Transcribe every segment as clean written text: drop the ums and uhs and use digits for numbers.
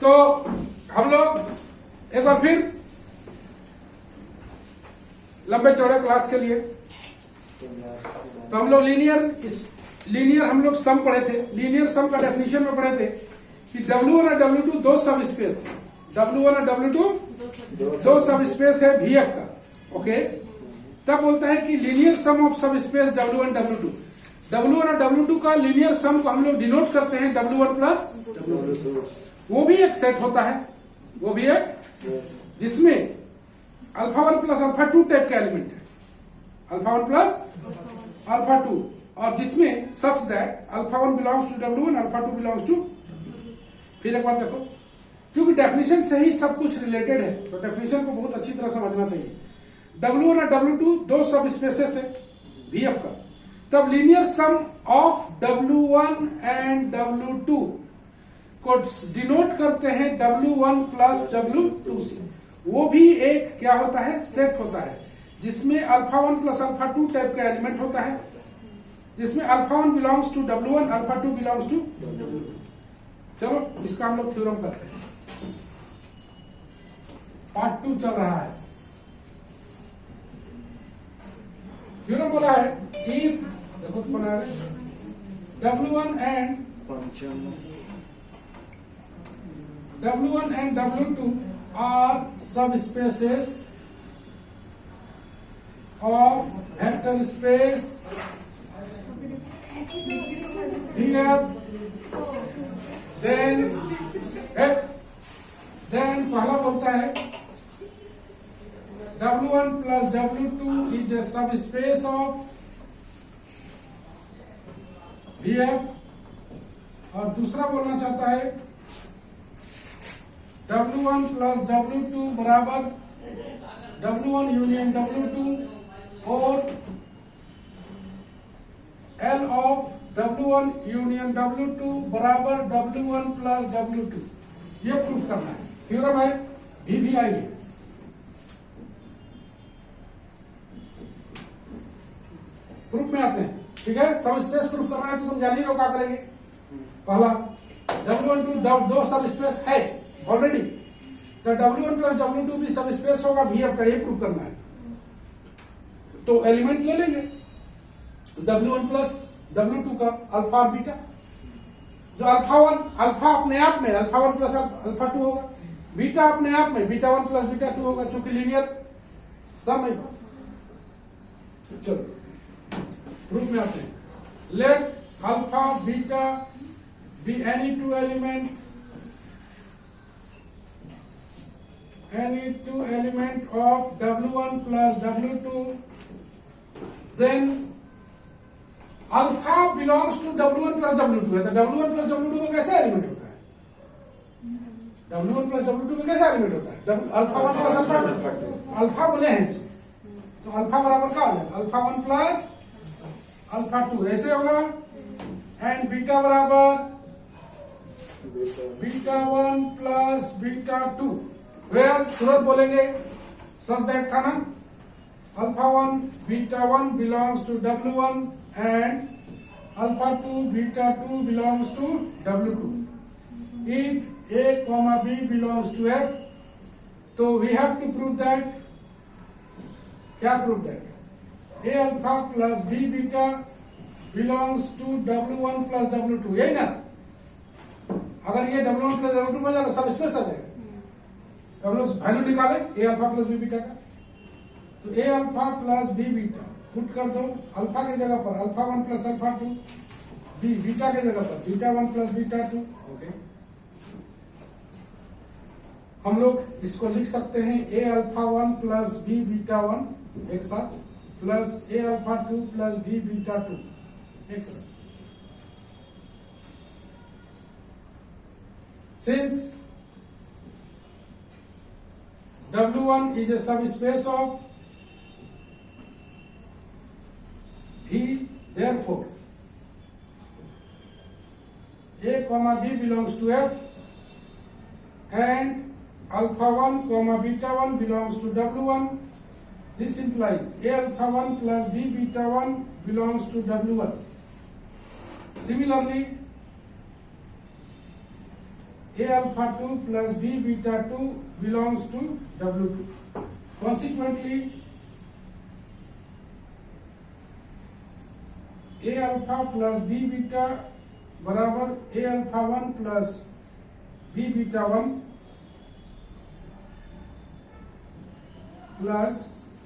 तो हम लोग एक बार फिर लंबे चौड़े क्लास के लिए, तो हम लोग लीनियर हम लोग सम पढ़े थे। लीनियर सम का डेफिनेशन में पढ़े थे कि W1 और W2 दो सब स्पेस है। W1 और W2 दो सब स्पेस है VF का। ओके, तब बोलता है कि लीनियर सम ऑफ सब स्पेस W1 W2। W1 और W2 का लीनियर सम को हम लोग डिनोट करते हैं W1 प्लस W2। वो भी एक सेट होता है, वो भी एक जिसमें α1 प्लस α2 टाइप का एलिमेंट है, α1 प्लस α2, और जिसमें such that α1 belongs to W1, α2 belongs to. फिर एक बार देखो, क्योंकि डेफिनेशन से ही सब कुछ रिलेटेड है, तो डेफिनेशन को बहुत अच्छी तरह समझना चाहिए। W1 और W2 दो सब स्पेसेस है VF का, तब linear some of W1 and W2 को डिनोट करते हैं W1 प्लस W2 से। वो भी एक क्या होता है, सेट होता है, जिसमें α1 प्लस α2 टाइप का एलिमेंट होता है, जिसमें α1 belongs to W1, α2 belongs to W2। चलो इसका हम लोग थ्योरम करते हैं। पार्ट 2 चल रहा है। थ्योरम बोला है इफ, देखो तो बना रहे, W1 and W2 are subspaces of vector space here, then पहला बोलता है W1 plus W2 is a subspace of VF, और दूसरा बोलना चाहता है W1 plus W2 बराबर W1 यूनियन W2 और L of W1 union W2 बराबर W1 plus W2। ये प्रूफ करना है, थ्योरम है VVI है। प्रूफ में आते हैं, ठीक है। सब स्पेस प्रूफ करना है तो तुम जान ही लो क्या करेंगे। पहला W1 दो सब स्पेस है ऑलरेडी, तो W1 प्लस W2 भी सब स्पेस होगा VF का, ये प्रूफ करना है। तो एलिमेंट ले लेंगे W1 प्लस W2 का अल्फा और बीटा, जो अल्फा अपने आप में α1 प्लस α2 होगा, बीटा अपने आप में β1 प्लस β2 होगा, चूंकि लीनियर सम है। चलो प्रूफ में आते हैं। Let alpha beta be any two element of W1 plus W2, then alpha belongs to W1 plus W2 है, तो W1 प्लस W2 में कैसे एलिमेंट होता है? W1 प्लस W2 में कैसे एलिमेंट होता है? α1 प्लस अल्फा बोले हैं, तो अल्फा बराबर क्या हो जाएगा? α1 प्लस α2 ऐसे होगा, एंड बीटा बराबर β1 प्लस β2, वेयर तुरंत बोलेंगे सच दैट था ना, α1 β1 belongs to W1 and α2 β2 belongs to W2. If A comma B belongs to F, तो we have to prove that, क्या prove that A alpha plus B beta belongs to W1 plus W2, यही ना। अगर ये W1 plus W2 में जाएगा सब space आ जाएगा, तो हम लोग वैल्यू निकाले A alpha plus B beta का, तो A alpha plus B beta put कर दो अल्फा की जगह पर α1 प्लस α2, बी बीटा की जगह पर β1 प्लस β2। ओके, हम लोग इसको लिख सकते हैं A α1 प्लस B β1 एक साथ, प्लस A α2 प्लस B β2 एक साथ। Since W1 is a subspace of V, therefore A comma B belongs to F and α1 comma β1 belongs to W1. This implies A alpha1 plus B beta1 belongs to W1. Similarly, A alpha 2 plus B beta 2 belongs to W2. Consequently, A alpha plus B beta बराबर A alpha 1 plus B beta 1 plus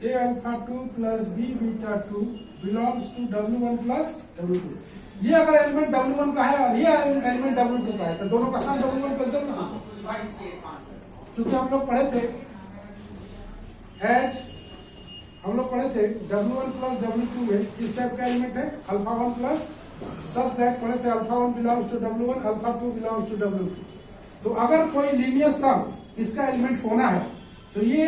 A alpha 2 plus B beta 2 belongs to W1 plus W2. ये अगर element W1 का है और ये element W2 का है तो दोनों का सम W1 plus W2। क्योंकि हम लोग पढ़े थे W1 plus W2 में किस टाइप का एलिमेंट है अल्फा 1 प्लस सच दैट पढ़े थे alpha 1 belongs to W1 alpha 2 belongs to W2। तो अगर कोई लीनियर सम इसका एलिमेंट होना है तो ये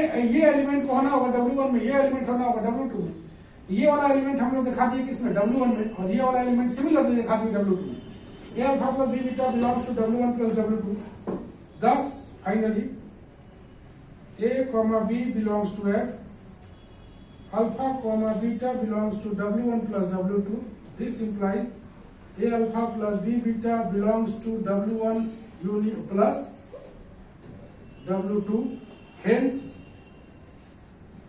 एलिमेंट को होना होगा W1 में, ये एलिमेंट होना होगा W2 में। ये वाला एलिमेंट हम लोग दिखा दिए किसमें W1 में, और ये वाला एलिमेंट सिमिलरली दिखा दिए W2 में। A alpha plus B beta belongs to W1 plus W2। Thus finally A comma B belongs to F, alpha comma beta belongs to W1 plus W2. This implies A alpha plus B beta belongs to W1 union plus W2. Hence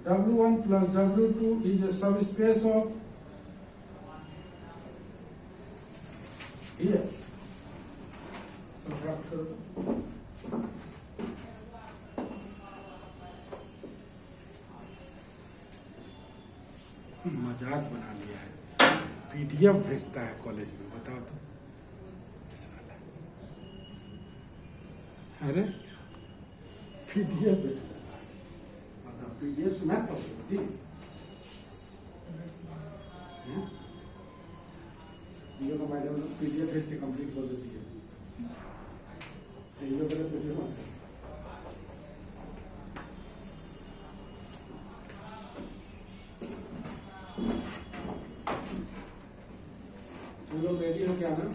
W1 plus W2 is a subspace of here. मजाक बना लिया है, PDF भेजता है college में, बताओ तो साला। अरे पीडीएफ भेजता है, मतलब पीडीएफ से मैं तो जी ये तो मैडम पीडीएफ भेज के कंप्लीट कर देती है। ये गलत भेजे मत। लोग रेडी हो क्या ना,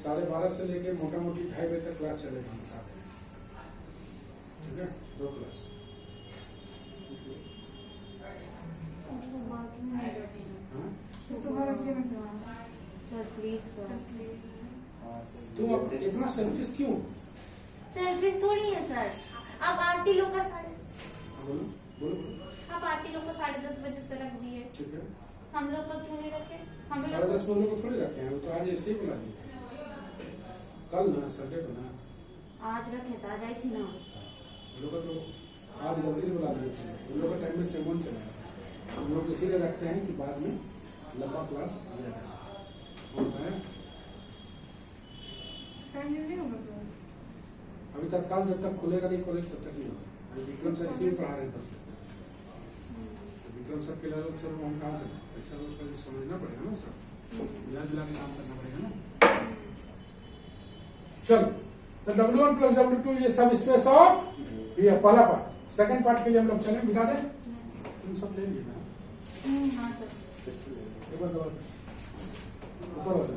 12:30 से लेके मोटा मोटी 2:30 बजे तक क्लास चलेगा हम साथ में, ठीक है? 2 क्लास। तो अब इतना सेल्फिश क्यों? सेल्फिश थोड़ी है सर। आप आरती लोग का बोलो बोलो। आप आरती लोग को 10:30 बजे से रख दिए, ठीक है, हम लोग को क्यों नहीं रखे? हम लोग 10:30 बजे को थोड़ी रखे हैं, वो तो आज ऐसे ही बुला दिए। कल ना संडे को ना आज रखे तो आज आई थी ना। उन लोग तो आज गलती से बुला दिए थे, उन लोग का टाइम में सेमोन चला। हम लोग इसीलिए रखते हैं कि बाद में लंबा क्लास लिया जा सके। होता है अभी तत्काल जब तक खुलेगा नहीं कॉलेज तब तक नहीं होगा। अभी विक्रम सर इसी में पढ़ा रहे थे, विक्रम सर के अलग सर हम कहाँ से ऐसा उसका समझना पड़ेगा ना सर, मिला जुला के काम करना पड़ेगा ना। चलो तो W1 प्लस W2 ये सब स्पेस ऑफ ये पहला पार्ट। सेकंड पार्ट के लिए हम लोग चले, मिटा दे तुम सब ले लिए ना। हाँ सर। एक बार ऊपर वाला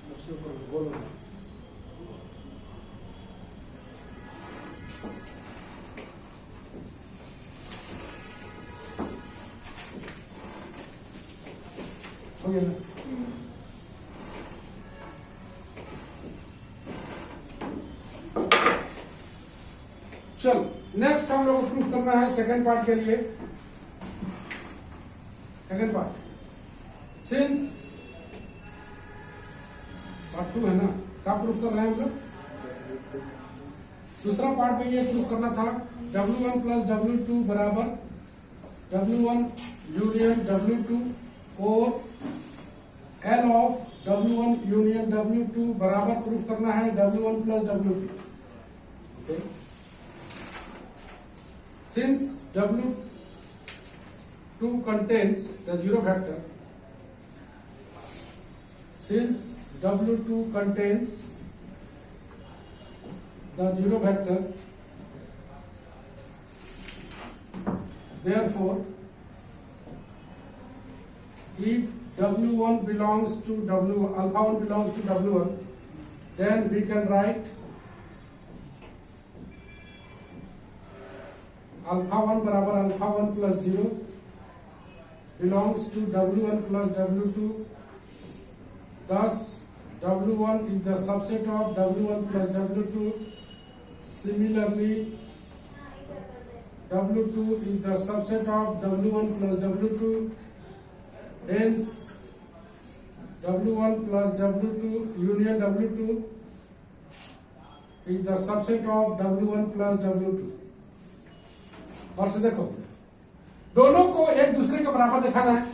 सबसे ऊपर गोल वाला हो गया ना। चलो नेक्स्ट हम लोग को प्रूफ करना है सेकंड पार्ट के लिए। सेकंड पार्ट सिंस पार्ट 2 है ना, क्या प्रूफ कर रहे हैं हम लोग? दूसरा पार्ट में ये प्रूफ करना था W1 प्लस W2 बराबर W1 यूनियन W2 और L of W1 union W2 बराबर प्रूफ करना है W1 plus W2। Okay, since W2 contains the zero vector, since W2 contains the zero vector, therefore if W1 belongs to W alpha 1 belongs to W1, then we can write alpha 1 बराबर alpha 1 plus 0 belongs to W1 plus W2. Thus W1 is the subset of W1 plus W2. Similarly, W2 is the subset of W1 plus W2. Hence, W1 plus W2 union W2 is the subset of W1 plus W2. और से देखो, दोनों को एक दूसरे के बराबर दिखाना है।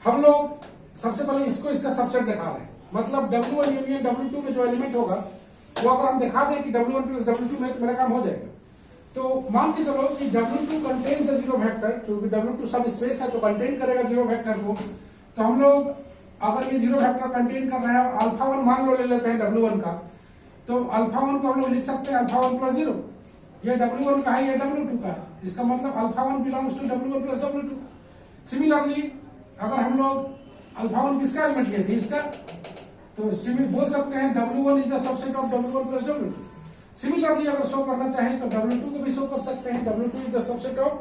हम लोग सबसे पहले इसको इसका सबसेट दिखा रहे हैं, मतलब W1 यूनियन W2 में जो एलिमेंट होगा वो अगर हम दिखा दें कि W1 प्लस W2 में, तो मेरा काम हो जाएगा। तो मान के चलो कि W2 contain the zero vector, क्योंकि W2 सब स्पेस है तो कंटेन करेगा जीरो वेक्टर को। तो हम लोग अगर ये जीरो वेक्टर कंटेन कर रहे हैं और अल्फा 1 मान लो ले लेते हैं W1 का, तो अल्फा 1 को हम लोग लिख सकते हैं अल्फा 1 प्लस 0। ये W1 का है, ये W2 का है, इसका मतलब alpha 1 belongs to W1 plus W2। Similarly अगर हम लोग अल्फा 1 किसका एलिमेंट लिए थे, इसका, तो बोल सकते हैं W1 is the subset of W1 plus W2। Similarly अगर शो करना चाहें तो W2 को भी शो कर सकते हैं, W2 is the subset of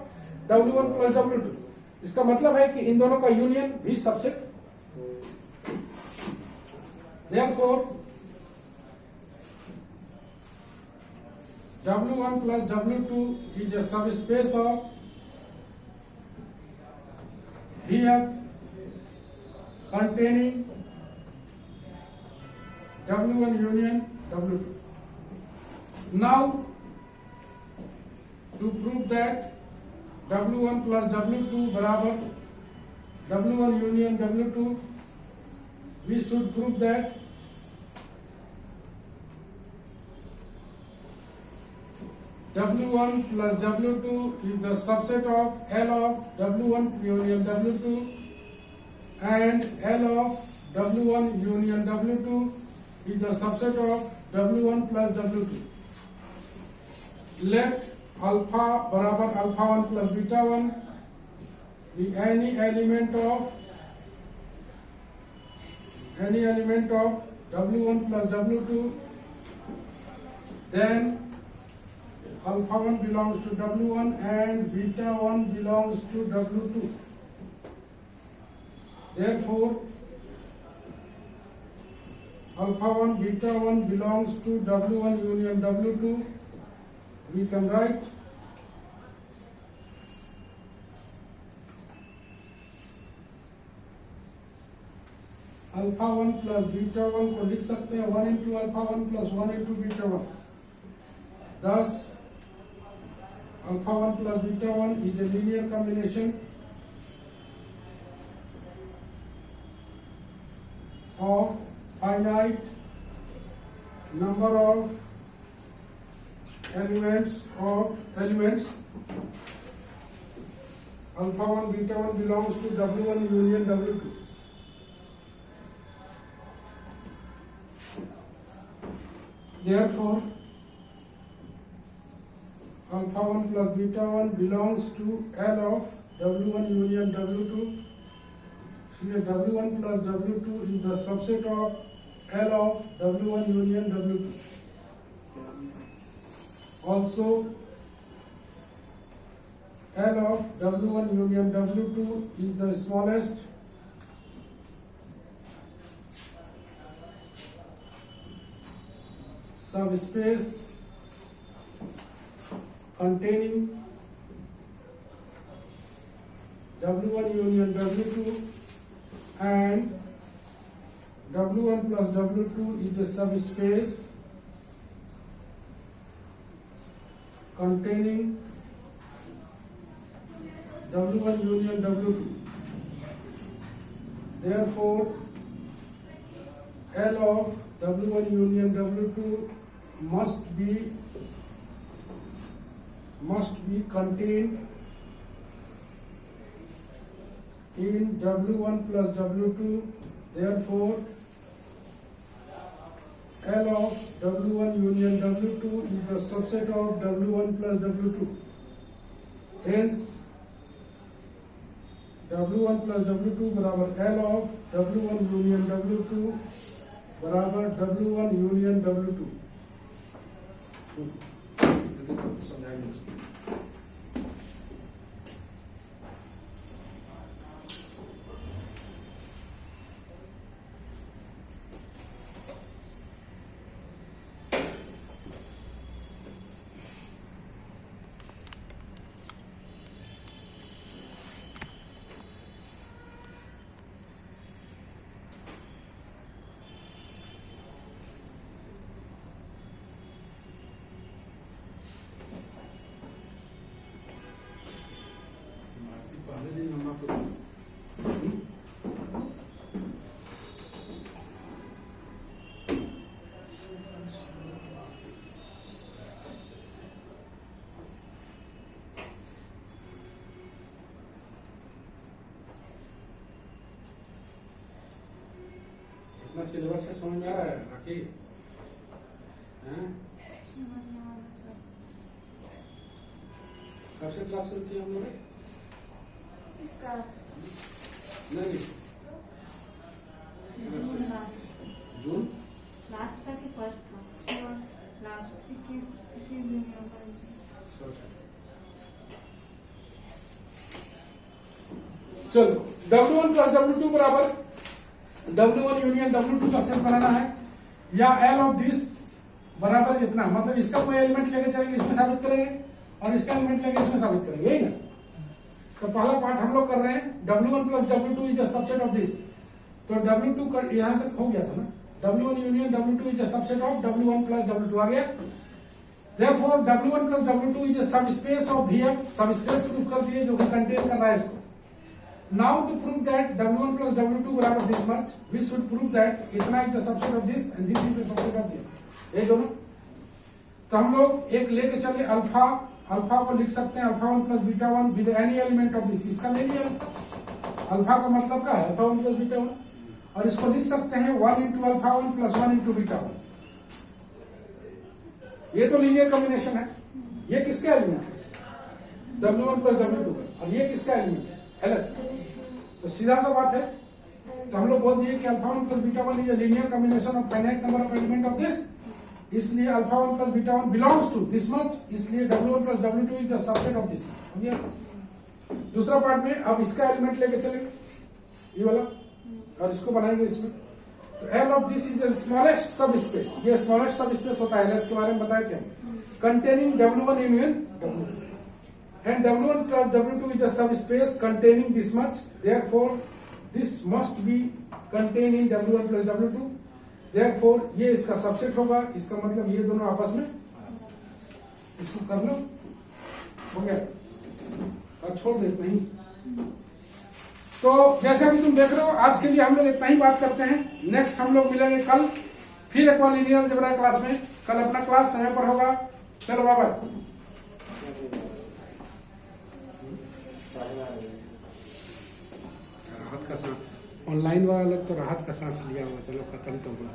W1 plus W2। इसका मतलब है कि इन दोनों का यूनियन भी subset. Therefore, W1 plus W2 is a subspace of VF containing W1 union W2. Now, to prove that W1 plus W2 बराबर W1 union W2, we should prove that W1 plus W2 is the subset of L of W1 union W2 and L of W1 union W2 is the subset of W1 plus W2. Let alpha बराबर alpha 1 plus beta 1 be any element of W1 plus W2, then alpha 1 belongs to W1 and beta 1 belongs to W2. Therefore, alpha 1 beta 1 belongs to W1 union W2. We can write alpha 1 plus beta 1 को लिख सकते हैं 1 into alpha 1 plus 1 into beta 1. Thus, alpha 1 plus beta 1 is a linear combination of finite number of elements. Alpha 1 beta 1 belongs to W1 union W2. Therefore, alpha 1 plus beta 1 belongs to L of W1 union W2. Here W1 plus W2 is the subset of L of W1 union W2. Also, L of W1 union W2 is the smallest subspace containing W1 union W2 and W1 plus W2 is a subspace containing W1 union W2. Therefore, L of W1 union W2 must be contained in W1 plus W2. Therefore, L of W1 union W2 is the subset of W1 plus W2. Hence, W1 plus W2 बराबर L of W1 union W2 बराबर W1 union W2. अपना syllabus से समझ में आ रहा है राखी? हैं? कब से क्लास शुरू की हम लोग ने? इसका नहीं, जून लास्ट था कि फर्स्ट था? लास्ट 21 जून होगा। चलो W1 प्लस W2 बराबर W1 यूनियन W2 का सेट बनाना है, या L ऑफ दिस बराबर इतना, मतलब इसका कोई एलिमेंट लेके चलेंगे इसमें साबित करेंगे और इसका एलिमेंट लेके इसमें साबित करेंगे, यही ना? तो पहला पार्ट हम लोग कर रहे हैं W1 plus W2 is a subset of this. तो W2 का यहां तक हो गया था ना, W1 union W2 is a subset of W1 plus W2 आ गया। Therefore W1 plus W2 is a subspace of Vm, subspace proof कर दिए जो कि कंटेन कर रहा है इसको। Now to prove that W1 plus W2 बराबर this much, we should prove that इतना is the subset of this and this is the subset of this, ये दोनों। तो हम लोग एक लेके चले अल्फा, अल्फा को लिख सकते हैं alpha 1 plus beta 1 with any element of this, इसका ले लिया अल्फा का मतलब क्या है, अल्फा 1 प्लस बीटा 1, और इसको लिख सकते हैं 1 into alpha 1 plus 1 into beta 1। ये तो लीनियर कॉम्बिनेशन है। ये किसका एलिमेंट है? W1 प्लस W2 का, और ये किसका एलिमेंट है? LS। तो सीधा सा बात है, तो हम लोग बोल दिए कि alpha 1 plus beta 1 is a linear combination of finite number of element of this, इसलिए alpha 1 plus beta 1 belongs to this much, इसलिए W1 plus W2 is the subset of this. हो गया। दूसरा पार्ट में अब इसका एलिमेंट लेके चलेंगे, ये वाला, और इसको बनाएंगे इसमें। तो L of this is the smallest सब स्पेस, ये स्मॉलेस्ट सब स्पेस होता है, LS के बारे में बताए थे हम, containing W1 union W2, and W1 plus W2 is a subspace containing this much, therefore this must be contained in W1 plus W2, therefore ये इसका सबसेट होगा, इसका मतलब ये दोनों आपस में, इसको कर लो, हो गया, और छोड़ दे नहीं। तो जैसे अभी तुम देख रहे हो, आज के लिए हम लोग इतना ही बात करते हैं। नेक्स्ट हम लोग मिलेंगे कल फिर एक बार लीनियर अलजेब्रा क्लास में। कल अपना क्लास समय पर होगा। चलो बाय बाय। राहत का सांस, ऑनलाइन वाला लोग तो राहत का सांस लिया हुआ, चलो खत्म तो हुआ।